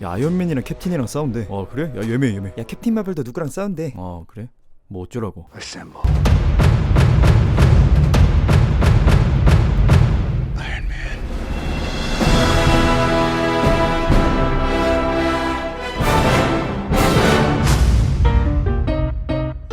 야 아이언맨이랑 캡틴이랑 싸운대. 그래? 야 예매. 야 캡틴 마블도 누구랑 싸운대. 그래? 뭐 어쩌라고. Assemble.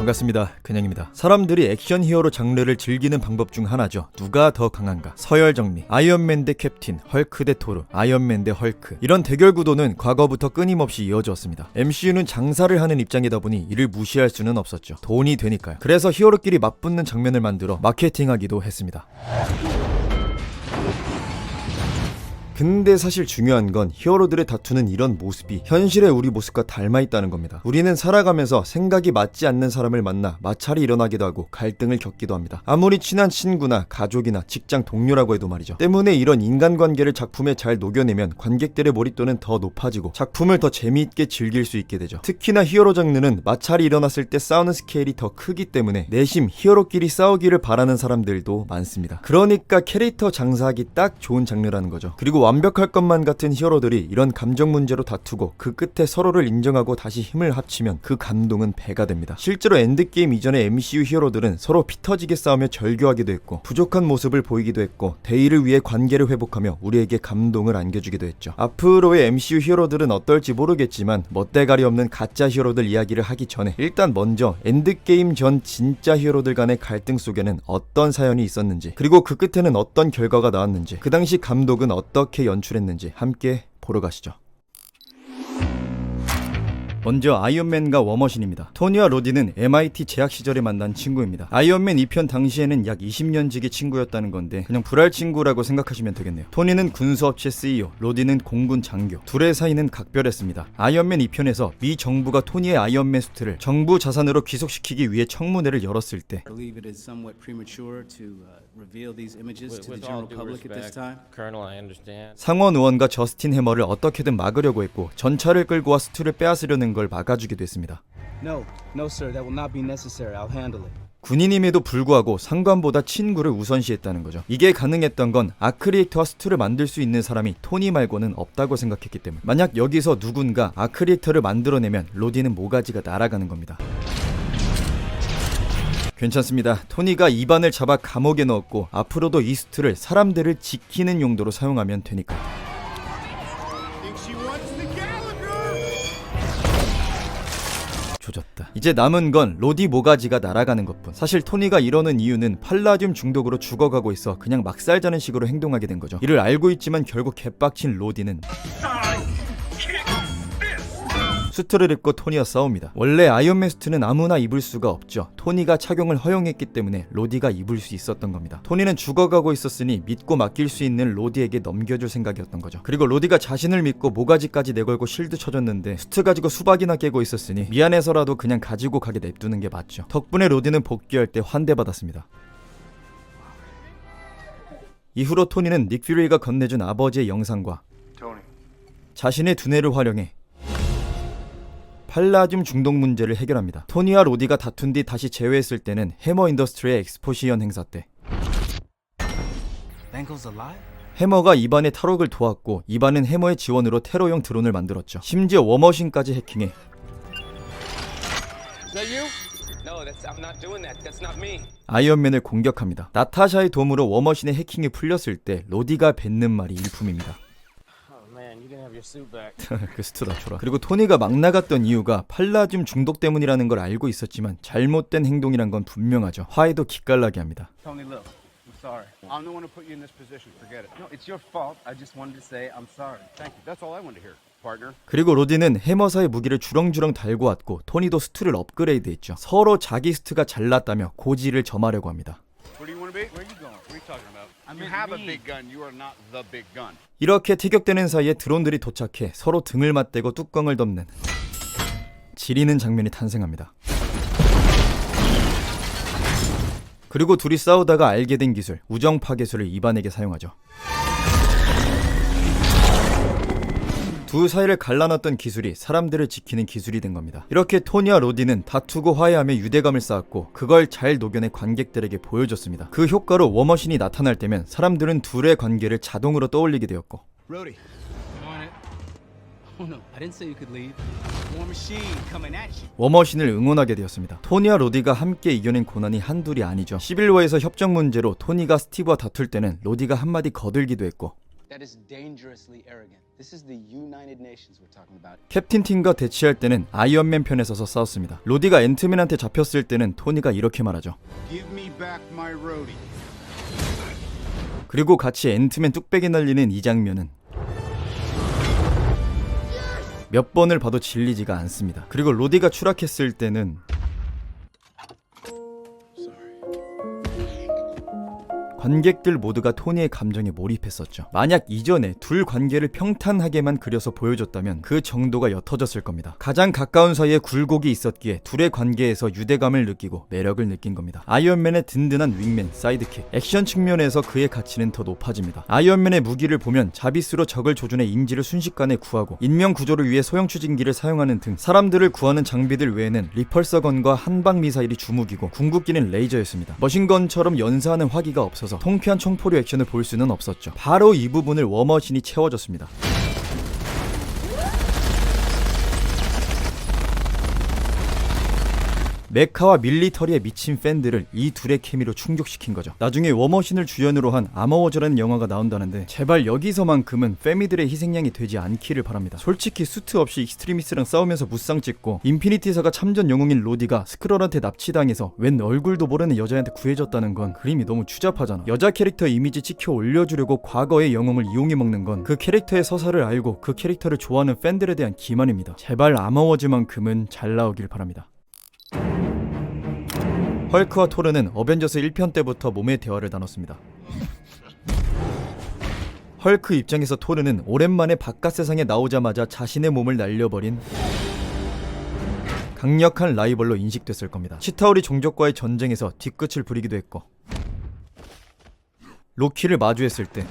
반갑습니다. 그냥입니다. 사람들이 액션 히어로 장르를 즐기는 방법 중 하나죠. 누가 더 강한가? 서열 정리. 아이언맨 대 캡틴, 헐크 대 토르, 아이언맨 대 헐크. 이런 대결 구도는 과거부터 끊임없이 이어져 왔습니다. MCU는 장사를 하는 입장이다 보니 이를 무시할 수는 없었죠. 돈이 되니까요. 그래서 히어로끼리 맞붙는 장면을 만들어 마케팅하기도 했습니다. 근데 사실 중요한 건 히어로들의 다투는 이런 모습이 현실의 우리 모습과 닮아있다는 겁니다. 우리는 살아가면서 생각이 맞지 않는 사람을 만나 마찰이 일어나기도 하고 갈등을 겪기도 합니다. 아무리 친한 친구나 가족이나 직장 동료라고 해도 말이죠. 때문에 이런 인간관계를 작품에 잘 녹여내면 관객들의 몰입도는 더 높아지고 작품을 더 재미있게 즐길 수 있게 되죠. 특히나 히어로 장르는 마찰이 일어났을 때 싸우는 스케일이 더 크기 때문에 내심 히어로끼리 싸우기를 바라는 사람들도 많습니다. 그러니까 캐릭터 장사하기 딱 좋은 장르라는 거죠. 그리고 완벽할 것만 같은 히어로들이 이런 감정 문제로 다투고 그 끝에 서로를 인정하고 다시 힘을 합치면 그 감동은 배가 됩니다. 실제로 엔드게임 이전의 MCU 히어로들은 서로 피터지게 싸우며 절교하기도 했고 부족한 모습을 보이기도 했고 대의를 위해 관계를 회복하며 우리에게 감동을 안겨주기도 했죠. 앞으로의 MCU 히어로들은 어떨지 모르겠지만 멋대가리 없는 가짜 히어로들 이야기를 하기 전에 일단 먼저 엔드게임 전 진짜 히어로들 간의 갈등 속에는 어떤 사연이 있었는지 그리고 그 끝에는 어떤 결과가 나왔는지 그 당시 감독은 어떻게 연출했는지 함께 보러 가시죠. 먼저 아이언맨과 워머신입니다. 토니와 로디는 MIT 재학 시절에 만난 친구입니다. 아이언맨 2편 당시에는 약 20년 지기 친구였다는 건데 그냥 불알 친구라고 생각하시면 되겠네요. 토니는 군수업체 CEO, 로디는 공군 장교. 둘의 사이는 각별했습니다. 아이언맨 2편에서 미 정부가 토니의 아이언맨 수트를 정부 자산으로 귀속시키기 위해 청문회를 열었을 때 상원 의원과 저스틴 해머를 어떻게든 막으려고 했고 전차를 끌고 와 수트를 빼앗으려는 걸 막아주기도 했습니다. No, sir. That will not be necessary. I'll handle it. 군인임에도 불구하고 상관보다 친구를 우선시했다는 거죠. 이게 가능했던 건 아크리에이터와 수트를 만들 수 있는 사람이 토니 말고는 없다고 생각했기 때문. 만약 여기서 누군가 아크리에이터를 만들어내면 로디는 모가지가 날아가는 겁니다. 괜찮습니다. 토니가 이반을 잡아 감옥에 넣었고 앞으로도 이 수트를 사람들을 지키는 용도로 사용하면 되니까요. 조졌다. 이제 남은 건 로디 모가지가 날아가는 것뿐. 사실 토니가 이러는 이유는 팔라듐 중독으로 죽어가고 있어 그냥 막살자는 식으로 행동하게 된 거죠. 이를 알고 있지만 결국 개빡친 로디는 수트를 입고 토니와 싸웁니다. 원래 아이언맨 수트는 아무나 입을 수가 없죠. 토니가 착용을 허용했기 때문에 로디가 입을 수 있었던 겁니다. 토니는 죽어가고 있었으니 믿고 맡길 수 있는 로디에게 넘겨줄 생각이었던 거죠. 그리고 로디가 자신을 믿고 모가지까지 내걸고 실드 쳐줬는데 수트 가지고 수박이나 깨고 있었으니 미안해서라도 그냥 가지고 가게 냅두는 게 맞죠. 덕분에 로디는 복귀할 때 환대받았습니다. 이후로 토니는 닉 퓨리가 건네준 아버지의 영상과 자신의 두뇌를 활용해 팔라듐 중독 문제를 해결합니다. 토니와 로디가 다툰 뒤 다시 재회했을 때는 해머 인더스트리의 엑스포시언 행사 때 해머가 이반의 탈옥을 도왔고 이반은 해머의 지원으로 테러용 드론을 만들었죠. 심지어 워머신까지 해킹해 아이언맨을 공격합니다. 나타샤의 도움으로 워머신의 해킹이 풀렸을 때 로디가 뱉는 말이 일품입니다. 그 수트다 줘라. 그리고 토니가 막 나갔던 이유가 팔라듐 중독 때문이라는 걸 알고 있었지만 잘못된 행동이란 건 분명하죠. 화해도 기깔나게 합니다. Tony, look. I'm sorry. I'm the one who put you in this position. Forget it. No, it's your fault. I just wanted to say I'm sorry. Thank you. That's all I wanted to hear, partner. 그리고 로디는 해머사의 무기를 주렁주렁 달고 왔고 토니도 수트를 업그레이드했죠. 서로 자기 수트가 잘났다며 고지를 점하려고 합니다. Where do you want to be? Where are you going? What are you talking about? You have a big gun. You are not the big gun. 이렇게 티격되는 사이에 드론들이 도착해 서로 등을 맞대고 뚜껑을 덮는 지리는 장면이 탄생합니다. 그리고 둘이 싸우다가 알게 된 기술, 우정 파괴술을 이반에게 사용하죠. 두 사이를 갈라놨던 기술이 사람들을 지키는 기술이 된 겁니다. 이렇게 토니와 로디는 다투고 화해하며 유대감을 쌓았고 그걸 잘 녹여내 관객들에게 보여줬습니다. 그 효과로 워머신이 나타날 때면 사람들은 둘의 관계를 자동으로 떠올리게 되었고 Rhodey. Oh no, I didn't say you could leave. War Machine coming at you. 워머신을 응원하게 되었습니다. 토니와 로디가 함께 이겨낸 고난이 한둘이 아니죠. 시빌워에서 협정 문제로 토니가 스티브와 다툴 때는 로디가 한마디 거들기도 했고, That is dangerously arrogant. This is the United Nations we're talking about. 캡틴 팀과 대치할 때는 아이언맨 편에 서서 싸웠습니다. 로디가 앤트맨한테 잡혔을 때는 토니가 이렇게 말하죠. Give me back my roadie. 그리고 같이 앤트맨 뚝배기 날리는 이 장면은 몇 번을 봐도 질리지가 않습니다. 그리고 로디가 추락했을 때는 관객들 모두가 토니의 감정에 몰입했었죠. 만약 이전에 둘 관계를 평탄하게만 그려서 보여줬다면 그 정도가 옅어졌을 겁니다. 가장 가까운 사이에 굴곡이 있었기에 둘의 관계에서 유대감을 느끼고 매력을 느낀 겁니다. 아이언맨의 든든한 윙맨, 사이드킥, 액션 측면에서 그의 가치는 더 높아집니다. 아이언맨의 무기를 보면 자비스로 적을 조준해 인지를 순식간에 구하고 인명 구조를 위해 소형 추진기를 사용하는 등 사람들을 구하는 장비들 외에는 리펄서건과 한방 미사일이 주무기고 궁극기는 레이저였습니다. 머신건처럼 연사하는 화기가 없어서 통쾌한 총포류 액션을 볼 수는 없었죠. 바로 이 부분을 워머신이 채워줬습니다. 메카와 밀리터리에 미친 팬들을 이 둘의 케미로 충족시킨 거죠. 나중에 워머신을 주연으로 한 아머워즈라는 영화가 나온다는데 제발 여기서만큼은 패미들의 희생양이 되지 않기를 바랍니다. 솔직히 수트 없이 익스트리미스랑 싸우면서 무쌍 찍고 인피니티사가 참전 영웅인 로디가 스크롤한테 납치당해서 웬 얼굴도 모르는 여자한테 구해졌다는 건 그림이 너무 추잡하잖아. 여자 캐릭터 이미지 찍혀 올려주려고 과거의 영웅을 이용해 먹는 건 그 캐릭터의 서사를 알고 그 캐릭터를 좋아하는 팬들에 대한 기만입니다. 제발 아머워즈만큼은 잘 나오길 바랍니다. 헐크와 토르는 어벤져스 1편 때부터 몸의 대화를 나눴습니다. 헐크 입장에서 토르는 오랜만에 바깥 세상에 나오자마자 자신의 몸을 날려버린 강력한 라이벌로 인식됐을 겁니다. 치타우리 종족과의 전쟁에서 뒤끝을 부리기도 했고, 로키를 마주했을 때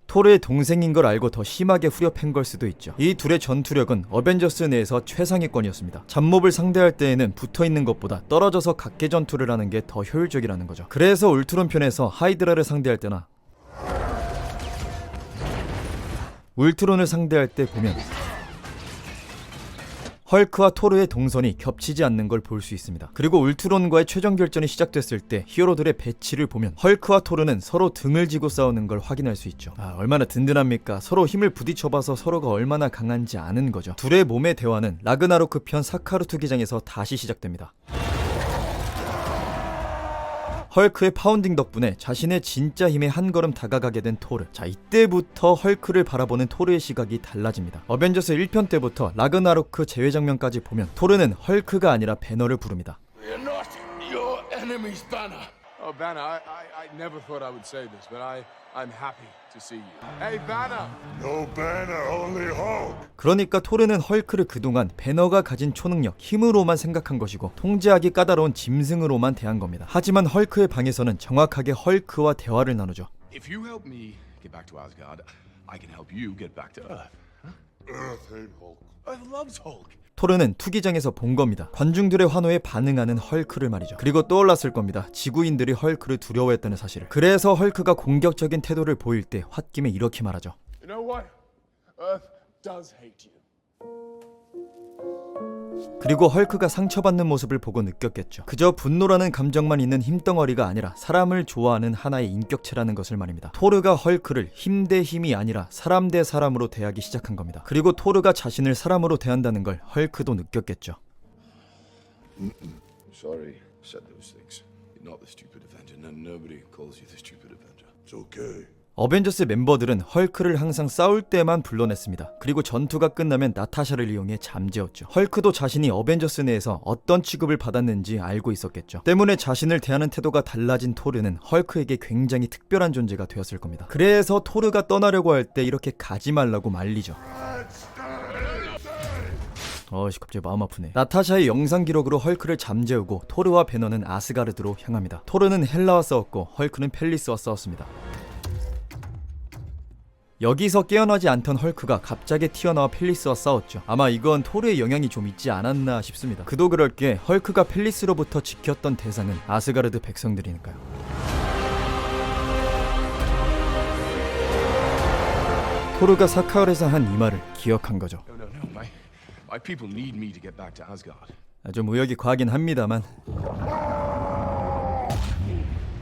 토르의 동생인 걸 알고 더 심하게 후려팬 걸 수도 있죠. 이 둘의 전투력은 어벤져스 내에서 최상위권이었습니다. 잡몹을 상대할 때에는 붙어있는 것보다 떨어져서 각계 전투를 하는 게 더 효율적이라는 거죠. 그래서 울트론 편에서 하이드라를 상대할 때나 울트론을 상대할 때 보면 헐크와 토르의 동선이 겹치지 않는 걸 볼 수 있습니다. 그리고 울트론과의 최종 결전이 시작됐을 때 히어로들의 배치를 보면 헐크와 토르는 서로 등을 지고 싸우는 걸 확인할 수 있죠. 얼마나 든든합니까? 서로 힘을 부딪혀봐서 서로가 얼마나 강한지 아는 거죠. 둘의 몸의 대화는 라그나로크 편 사카루트 기장에서 다시 시작됩니다. 헐크의 파운딩 덕분에 자신의 진짜 힘에 한 걸음 다가가게 된 토르. 자, 이때부터 헐크를 바라보는 토르의 시각이 달라집니다. 어벤져스 1편 때부터 라그나로크 제외 장면까지 보면 토르는 헐크가 아니라 배너를 부릅니다. We are not your enemies, Banner. Oh, Banner, I never thought I would say this, but I'm happy to see you. Hey, Banner! No Banner, only Hulk. 그러니까 토르는 헐크를 그동안 배너가 가진 초능력, 힘으로만 생각한 것이고 통제하기 까다로운 짐승으로만 대한 겁니다. 하지만 헐크의 방에서는 정확하게 헐크와 대화를 나누죠. If you help me get back to Asgard, I can help you get back to Earth. Earth ain't Hulk. Earth loves Hulk. 토르는 투기장에서 본 겁니다. 관중들의 환호에 반응하는 헐크를 말이죠. 그리고 떠올랐을 겁니다. 지구인들이 헐크를 두려워했다는 사실을. 그래서 헐크가 공격적인 태도를 보일 때 홧김에 이렇게 말하죠. You know what? Earth does hate you. 그리고 헐크가 상처받는 모습을 보고 느꼈겠죠. 그저 분노라는 감정만 있는 힘덩어리가 아니라 사람을 좋아하는 하나의 인격체라는 것을 말입니다. 토르가 헐크를 힘 대 힘이 아니라 사람 대 사람으로 대하기 시작한 겁니다. 그리고 토르가 자신을 사람으로 대한다는 걸 헐크도 느꼈겠죠. Sorry, I said those things. You're not the stupid Avenger. No, nobody calls you the stupid Avenger. It's okay. 어벤져스 멤버들은 헐크를 항상 싸울 때만 불러냈습니다. 그리고 전투가 끝나면 나타샤를 이용해 잠재웠죠. 헐크도 자신이 어벤져스 내에서 어떤 취급을 받았는지 알고 있었겠죠. 때문에 자신을 대하는 태도가 달라진 토르는 헐크에게 굉장히 특별한 존재가 되었을 겁니다. 그래서 토르가 떠나려고 할 때 이렇게 가지 말라고 말리죠. 갑자기 마음 아프네. 나타샤의 영상 기록으로 헐크를 잠재우고 토르와 배너는 아스가르드로 향합니다. 토르는 헬라와 싸웠고 헐크는 펠리스와 싸웠습니다. 여기서 깨어나지 않던 헐크가 갑자기 튀어나와 펠리스와 싸웠죠. 아마 이건 토르의 영향이 좀 있지 않았나 싶습니다. 그도 그럴 게 헐크가 펠리스로부터 지켰던 대상은 아스가르드 백성들이니까요. 토르가 사카울에서 한 이 말을 기억한 거죠. No, no, no. My people need me to get back to Asgard. 좀 의욕이 과하긴 합니다만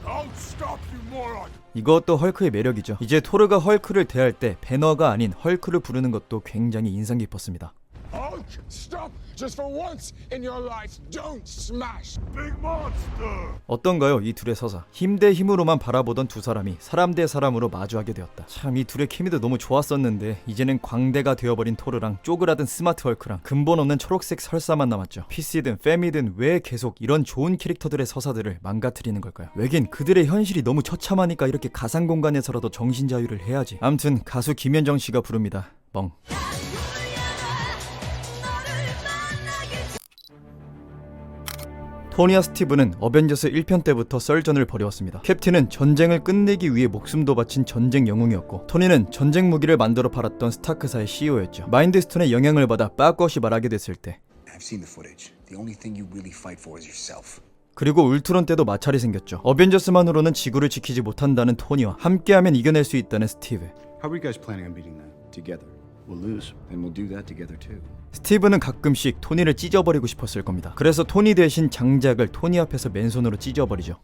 I'll stop you, moron! 이것도 헐크의 매력이죠. 이제 토르가 헐크를 대할 때 배너가 아닌 헐크를 부르는 것도 굉장히 인상 깊었습니다. Hulk, stop! Just for once in your life, don't smash! Big monster! 어떤가요? 이 둘의 서사. 힘 대 힘으로만 바라보던 두 사람이 사람 대 사람으로 마주하게 되었다. 참 이 둘의 케미도 너무 좋았었는데 이제는 광대가 되어버린 토르랑 쪼그라든 스마트 헐크랑 근본 없는 초록색 설사만 남았죠. PC든 페미든 왜 계속 이런 좋은 캐릭터들의 서사들을 망가뜨리는 걸까요? 왜긴 그들의 현실이 너무 처참하니까 이렇게 가상 공간에서라도 정신 자유를 해야지. 암튼 가수 김현정 씨가 부릅니다. 멍. 토니와 스티브는 어벤져스 1편 때부터 썰전을 벌여왔습니다. 캡틴은 전쟁을 끝내기 위해 목숨도 바친 전쟁 영웅이었고 토니는 전쟁 무기를 만들어 팔았던 스타크사의 CEO였죠. 마인드스톤의 영향을 받아 빠꾸없이 말하게 됐을 때 I've seen the footage. The only thing you really fight for is yourself. 그리고 울트론 때도 마찰이 생겼죠. 어벤져스만으로는 지구를 지키지 못한다는 토니와 함께하면 이겨낼 수 있다는 스티브. How are you guys planning on beating that together? We'll lose, and we'll do that together too. 스티브는 가끔씩 토니를 찢어버리고 싶었을 겁니다. 그래서 토니 대신 장작을 토니 앞에서 맨손으로 찢어버리죠.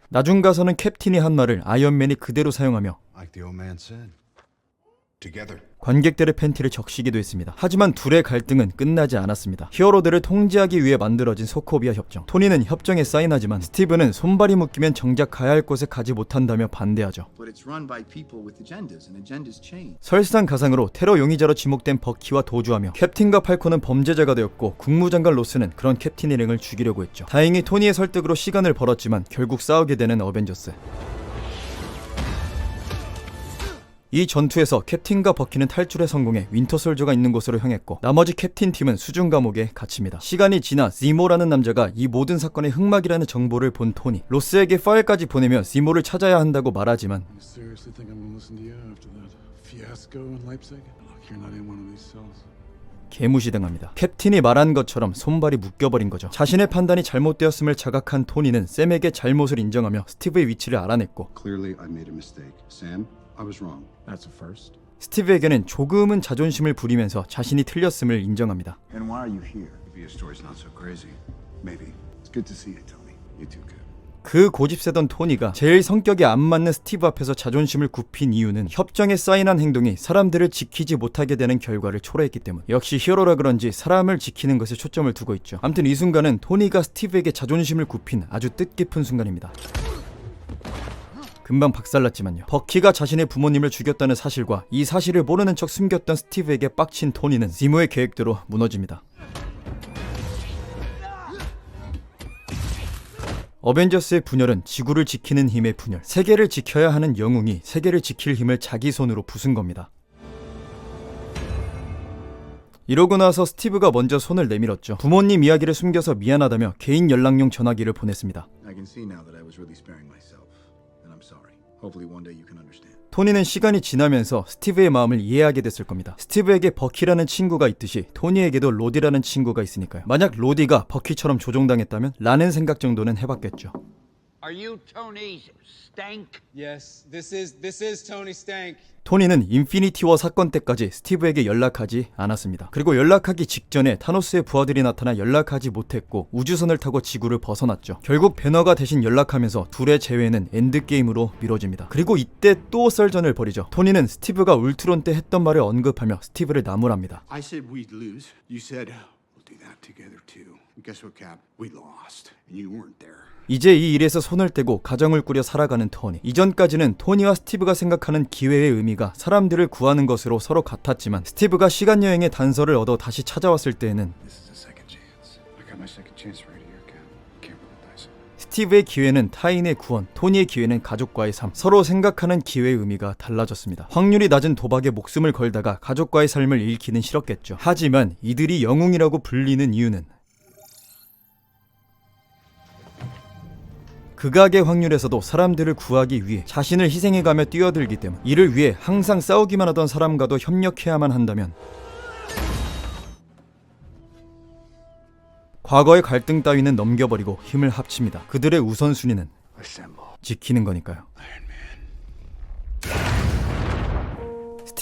나중 가서는 캡틴이 한 말을 아이언맨이 그대로 사용하며 Like the old man said. Together. 관객들의 팬티를 적시기도 했습니다. 하지만 둘의 갈등은 끝나지 않았습니다. 히어로들을 통제하기 위해 만들어진 소코비아 협정. 토니는 협정에 사인하지만 스티브는 손발이 묶이면 정작 가야 할 곳에 가지 못한다며 반대하죠. But it's run by people with agendas, and agendas change. 설상가상으로 테러 용의자로 지목된 버키와 도주하며 캡틴과 팔콘은 범죄자가 되었고 국무장관 로스는 그런 캡틴 일행을 죽이려고 했죠. 다행히 토니의 설득으로 시간을 벌었지만 결국 싸우게 되는 어벤져스. 이 전투에서 캡틴과 버키는 탈출에 성공해 윈터솔저가 있는 곳으로 향했고 나머지 캡틴 팀은 수중 감옥에 갇힙니다. 시간이 지나 지모라는 남자가 이 모든 사건의 흑막이라는 정보를 본 토니 로스에게 파일까지 보내며 지모를 찾아야 한다고 말하지만 You seriously think I'm gonna listen to you after that fiasco in Leipzig? Look, you're not in one of these cells. 개무시당합니다. 캡틴이 말한 것처럼 손발이 묶여버린 거죠. 자신의 판단이 잘못되었음을 자각한 토니는 샘에게 잘못을 인정하며 스티브의 위치를 알아냈고 Clearly, I made a mistake. Sam, I was wrong. That's a first. 스티브에게는 조금은 자존심을 부리면서 자신이 틀렸음을 인정합니다. And why are you here? Maybe your story's not so crazy. Maybe. It's good to see you, Tony. You too good. 그 고집세던 토니가 제일 성격에 안 맞는 스티브 앞에서 자존심을 굽힌 이유는 협정에 사인한 행동이 사람들을 지키지 못하게 되는 결과를 초래했기 때문. 역시 히어로라 그런지 사람을 지키는 것에 초점을 두고 있죠. 아무튼 이 순간은 토니가 스티브에게 자존심을 굽힌 아주 뜻깊은 순간입니다. 금방 박살났지만요. 버키가 자신의 부모님을 죽였다는 사실과 이 사실을 모르는 척 숨겼던 스티브에게 빡친 토니는 지모의 계획대로 무너집니다. 어벤져스의 분열은 지구를 지키는 힘의 분열. 세계를 지켜야 하는 영웅이 세계를 지킬 힘을 자기 손으로 부순 겁니다. 이러고 나서 스티브가 먼저 손을 내밀었죠. 부모님 이야기를 숨겨서 미안하다며 개인 연락용 전화기를 보냈습니다. I can see now that I was really sparing myself. And I'm sorry. Hopefully one day you can understand. 토니는 시간이 지나면서 스티브의 마음을 이해하게 됐을 겁니다. 스티브에게 버키라는 친구가 있듯이 토니에게도 로디라는 친구가 있으니까요. 만약 로디가 버키처럼 조종당했다면? 라는 생각 정도는 해봤겠죠. Are you Tony Stank? Yes, this is Tony Stank. 토니는 인피니티 워 사건 때까지 스티브에게 연락하지 않았습니다. 그리고 연락하기 직전에 타노스의 부하들이 나타나 연락하지 못했고 우주선을 타고 지구를 벗어났죠. 결국 배너가 대신 연락하면서 둘의 재회는 엔드게임으로 미뤄집니다. 그리고 이때 또 썰전을 벌이죠. 토니는 스티브가 울트론 때 했던 말을 언급하며 스티브를 나무랍니다. I said we'd lose. You said we'll do that together too. And guess what, Cap? We lost. And you weren't there. 이제 이 일에서 손을 떼고 가정을 꾸려 살아가는 토니. 이전까지는 토니와 스티브가 생각하는 기회의 의미가 사람들을 구하는 것으로 서로 같았지만 스티브가 시간여행의 단서를 얻어 다시 찾아왔을 때에는 This is a second chance. I got my second chance right here, Cap. Can't roll the dice. 스티브의 기회는 타인의 구원, 토니의 기회는 가족과의 삶. 서로 생각하는 기회의 의미가 달라졌습니다. 확률이 낮은 도박에 목숨을 걸다가 가족과의 삶을 잃기는 싫었겠죠. 하지만 이들이 영웅이라고 불리는 이유는 극악의 확률에서도 사람들을 구하기 위해 자신을 희생해가며 뛰어들기 때문. 이를 위해 항상 싸우기만 하던 사람과도 협력해야만 한다면 과거의 갈등 따위는 넘겨버리고 힘을 합칩니다. 그들의 우선순위는 Assemble. 지키는 거니까요. Iron Man.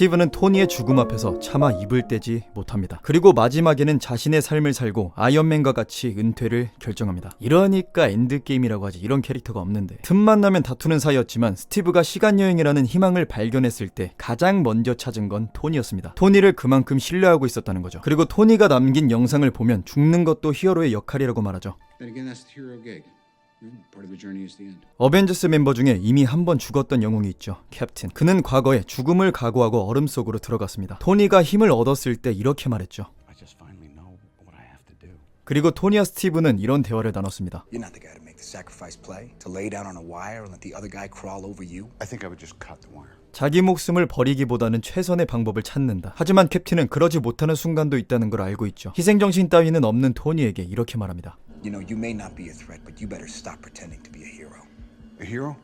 스티브는 토니의 죽음 앞에서 차마 입을 떼지 못합니다. 그리고 마지막에는 자신의 삶을 살고 아이언맨과 같이 은퇴를 결정합니다. 이러니까 엔드게임이라고 하지. 이런 캐릭터가 없는데. 틈만 나면 다투는 사이였지만 스티브가 시간여행이라는 희망을 발견했을 때 가장 먼저 찾은 건 토니였습니다. 토니를 그만큼 신뢰하고 있었다는 거죠. 그리고 토니가 남긴 영상을 보면 죽는 것도 히어로의 역할이라고 말하죠. Then again, that's the hero gig. Part of the journey is the end. 어벤져스 member 중에 이미 한 번 죽었던 영웅이 있죠. 캡틴. 그는 과거에 죽음을 각오하고 얼음 속으로 들어갔습니다. 토니가 힘을 얻었을 때 이렇게 말했죠. I just finally know what I have to do. 그리고 토니와 스티브는 이런 대화를 나눴습니다. You're not the guy to make the sacrifice play, to lay down on a wire and let the other guy crawl over you. I think I would just cut the wire. 자기 목숨을 버리기보다는 최선의 방법을 찾는다. 하지만 캡틴은 그러지 못하는 순간도 있다는 걸 알고 있죠. 희생정신 따위는 없는 토니에게 이렇게 말합니다. You know, you may not be a threat, but you better stop pretending to be a hero. A hero?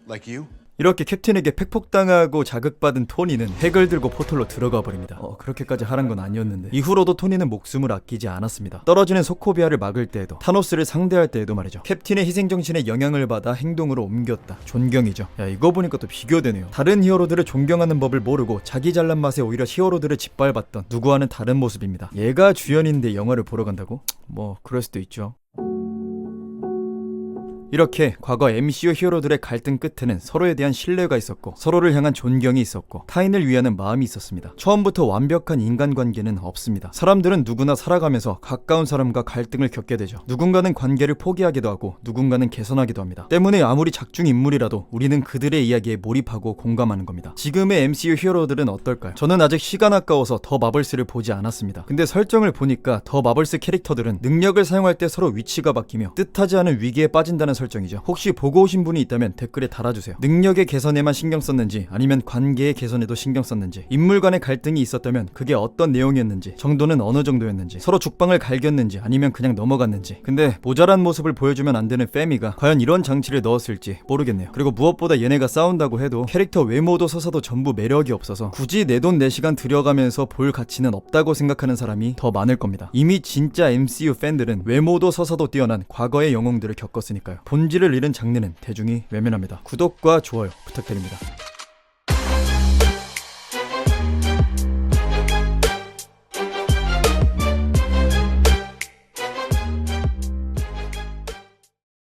Like you? 이렇게 캡틴에게 팩폭당하고 자극받은 토니는 핵을 들고 포털로 들어가 버립니다. 그렇게까지 하란 건 아니었는데. 이후로도 토니는 목숨을 아끼지 않았습니다. 떨어지는 소코비아를 막을 때에도, 타노스를 상대할 때에도 말이죠. 캡틴의 희생정신에 영향을 받아 행동으로 옮겼다. 존경이죠. 야, 이거 보니까 또 비교되네요. 다른 히어로들을 존경하는 법을 모르고 자기 잘난 맛에 오히려 히어로들을 짓밟았던 누구와는 다른 모습입니다. 얘가 주연인데 영화를 보러 간다고? 뭐 그럴 수도 있죠. 이렇게 과거 MCU 히어로들의 갈등 끝에는 서로에 대한 신뢰가 있었고 서로를 향한 존경이 있었고 타인을 위하는 마음이 있었습니다. 처음부터 완벽한 인간관계는 없습니다. 사람들은 누구나 살아가면서 가까운 사람과 갈등을 겪게 되죠. 누군가는 관계를 포기하기도 하고 누군가는 개선하기도 합니다. 때문에 아무리 작중 인물이라도 우리는 그들의 이야기에 몰입하고 공감하는 겁니다. 지금의 MCU 히어로들은 어떨까요? 저는 아직 시간 아까워서 더 마블스를 보지 않았습니다. 근데 설정을 보니까 더 마블스 캐릭터들은 능력을 사용할 때 서로 위치가 바뀌며 뜻하지 않은 위기에 빠진다는 설정이죠. 혹시 보고 오신 분이 있다면 댓글에 달아주세요. 능력의 개선에만 신경 썼는지 아니면 관계의 개선에도 신경 썼는지, 인물 간의 갈등이 있었다면 그게 어떤 내용이었는지, 정도는 어느 정도였는지, 서로 죽방을 갈겼는지 아니면 그냥 넘어갔는지. 근데 모자란 모습을 보여주면 안 되는 페미가 과연 이런 장치를 넣었을지 모르겠네요. 그리고 무엇보다 얘네가 싸운다고 해도 캐릭터 외모도 서사도 전부 매력이 없어서 굳이 내 돈 내 시간 들여가면서 볼 가치는 없다고 생각하는 사람이 더 많을 겁니다. 이미 진짜 MCU 팬들은 외모도 서사도 뛰어난 과거의 영웅들을 겪었으니까요. 본질을 잃은 장르는 대중이 외면합니다. 구독과 좋아요 부탁드립니다.